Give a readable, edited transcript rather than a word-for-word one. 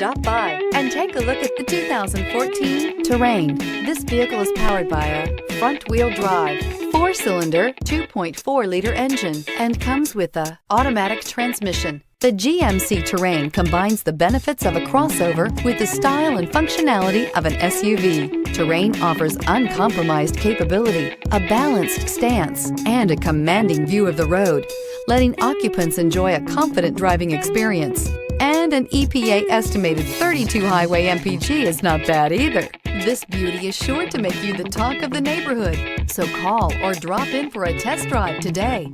Stop by and take a look at the 2014 Terrain. This vehicle is powered by a front-wheel drive, 4-cylinder, 2.4-liter engine, and comes with a automatic transmission. The GMC Terrain combines the benefits of a crossover with the style and functionality of an SUV. Terrain offers uncompromised capability, a balanced stance, and a commanding view of the road, letting occupants enjoy a confident driving experience. And an EPA estimated 32 highway mpg is not bad either. This beauty is sure to make you the talk of the neighborhood. So call or drop in for a test drive today.